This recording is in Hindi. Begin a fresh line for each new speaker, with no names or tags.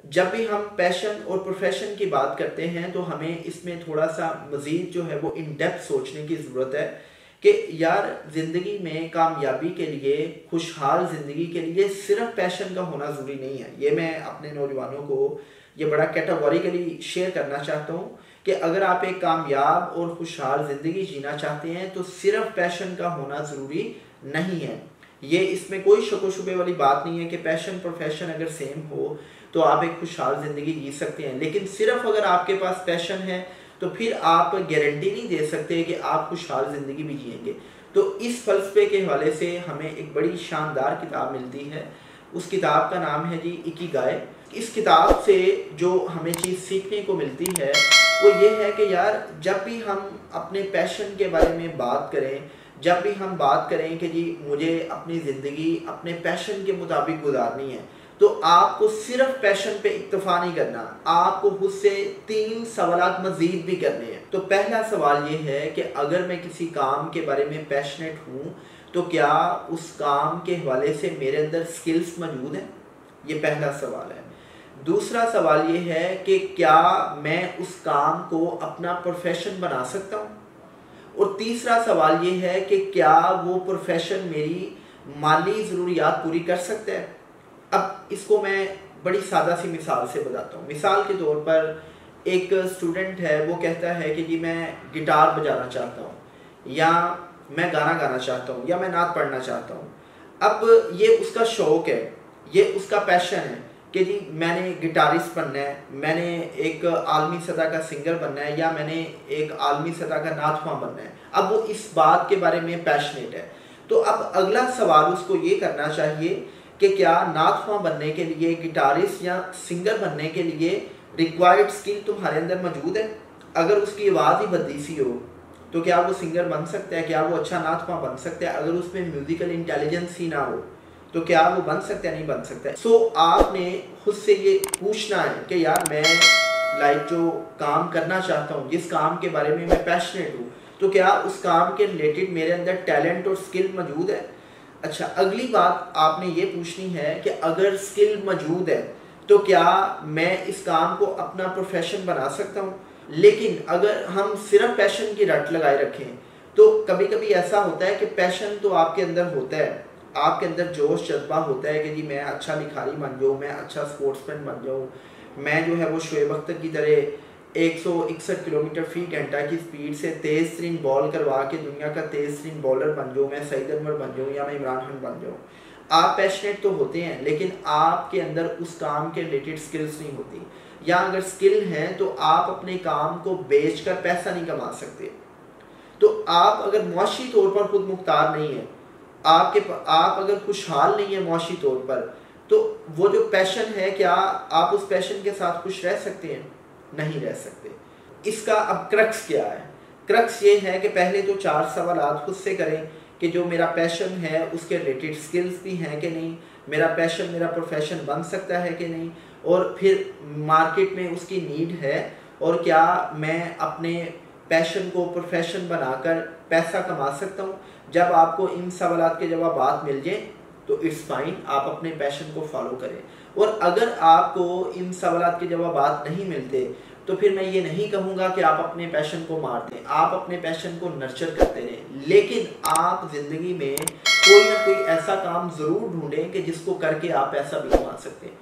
जब भी हम पैशन और प्रोफेशन की बात करते हैं तो हमें इसमें थोड़ा सा मज़ीद जो है वो इन डेप्थ सोचने की ज़रूरत है कि यार ज़िंदगी में कामयाबी के लिए, खुशहाल ज़िंदगी के लिए सिर्फ पैशन का होना ज़रूरी नहीं है। ये मैं अपने नौजवानों को ये बड़ा कैटेगोरिकली शेयर करना चाहता हूँ कि अगर आप एक कामयाब और खुशहाल ज़िंदगी जीना चाहते हैं तो सिर्फ पैशन का होना ज़रूरी नहीं है। ये इसमें कोई शक शुबे वाली बात नहीं है कि पैशन प्रोफेशन अगर सेम हो तो आप एक खुशहाल ज़िंदगी जी सकते हैं, लेकिन सिर्फ अगर आपके पास पैशन है तो फिर आप गारंटी नहीं दे सकते कि आप खुशहाल ज़िंदगी भी जिएंगे। तो इस फलसफे के हवाले से हमें एक बड़ी शानदार किताब मिलती है। उस किताब का नाम है जी इकिगाई। इस किताब से जो हमें चीज़ सीखने को मिलती है वो ये है कि यार जब भी हम अपने पैशन के बारे में बात करें, जब भी हम बात करें कि जी मुझे अपनी ज़िंदगी अपने पैशन के मुताबिक गुजारनी है, तो आपको सिर्फ पैशन पे इक्तफा नहीं करना, आपको खुद से 3 सवालात मज़ीद भी करने हैं। तो पहला सवाल ये है कि अगर मैं किसी काम के बारे में पैशनेट हूँ तो क्या उस काम के हवाले से मेरे अंदर स्किल्स मौजूद हैं? ये पहला सवाल है। दूसरा सवाल ये है कि क्या मैं उस काम को अपना प्रोफेशन बना सकता हूँ? और तीसरा सवाल ये है कि क्या वो प्रोफेशन मेरी माली ज़रूरियात पूरी कर सकता है? अब इसको मैं बड़ी सादा सी मिसाल से बताता हूँ। मिसाल के तौर पर एक स्टूडेंट है, वो कहता है कि जी मैं गिटार बजाना चाहता हूँ, या मैं गाना गाना चाहता हूँ, या मैं नात पढ़ना चाहता हूँ। अब ये उसका शौक़ है, ये उसका पैशन है कि जी मैंने गिटारिस्ट बनना है, मैंने एक आलमी सतह का सिंगर बनना है, या मैंने एक आलमी सतह का नात ख्वां बनना है। अब वो इस बात के बारे में पैशनेट है। तो अब अगला सवाल उसको ये करना चाहिए कि क्या नात ख्वां बनने के लिए, गिटारिस्ट या सिंगर बनने के लिए रिक्वायर्ड स्किल तुम्हारे अंदर मौजूद है? अगर उसकी आवाज़ ही बदी सी हो तो क्या वो सिंगर बन सकता है? क्या वो अच्छा नात ख्वां बन सकता है? अगर उसमें म्यूजिकल इंटेलिजेंस ही ना हो तो क्या वो बन सकता है? नहीं बन सकता है। सो आपने खुद से ये पूछना है कि यार मैं जो काम करना चाहता हूँ, जिस काम के बारे में मैं पैशनेट हूँ, तो क्या उस काम के रिलेटेड मेरे अंदर टैलेंट और स्किल मौजूद है? अच्छा, अगली बात आपने ये पूछनी है कि अगर स्किल मौजूद है तो क्या मैं इस काम को अपना प्रोफेशन बना सकता हूँ? लेकिन अगर हम सिर्फ पैशन की रट लगाए रखें तो कभी कभी ऐसा होता है कि पैशन तो आपके अंदर होता है, आपके अंदर जोश जज्बा होता है कि जी मैं अच्छा भिखारी बन जाऊँ, मैं अच्छा स्पोर्ट्समैन बन जाऊँ, मैं जो है वो शोएब अख्तर की तरह 161 किलोमीटर फी घंटा की स्पीड से तेज़ तरीन बॉल करवा के दुनिया का तेज़ तरीन बॉलर बन जाऊँ, मैं सईद अनवर बन जाऊँ, या मैं इमरान खान बन जाऊँ। आप पैशनेट तो होते हैं लेकिन आपके अंदर उस काम के रिलेटेड स्किल्स नहीं होती, या अगर स्किल हैं तो आप अपने काम को बेचकर पैसा नहीं कमा सकते। तो आप अगर मुआशी तौर पर खुद मुख्तार नहीं है, आप अगर खुशहाल नहीं है मुआशी तौर पर, तो वो जो पैशन है, क्या आप उस पैशन के साथ खुश रह सकते हैं? नहीं रह सकते। इसका अब क्रक्स क्या है? क्रक्स ये है कि पहले तो 4 सवाल खुद से करें कि जो मेरा पैशन है उसके रिलेटेड स्किल्स भी हैं कि नहीं, मेरा पैशन मेरा प्रोफेशन बन सकता है कि नहीं, और फिर मार्केट में उसकी नीड है, और क्या मैं अपने पैशन को प्रोफेशन बनाकर पैसा कमा सकता हूँ। जब आपको इन सवालात के जवाब मिल जाए तो इट्स फाइन, आप अपने पैशन को फॉलो करें। और अगर आपको इन सवालात के जवाब नहीं मिलते तो फिर मैं ये नहीं कहूँगा कि आप अपने पैशन को मार दें, आप अपने पैशन को नर्चर करते रहें, लेकिन आप ज़िंदगी में कोई ना कोई ऐसा काम ज़रूर ढूंढें कि जिसको करके आप पैसा भी कमा सकते हैं।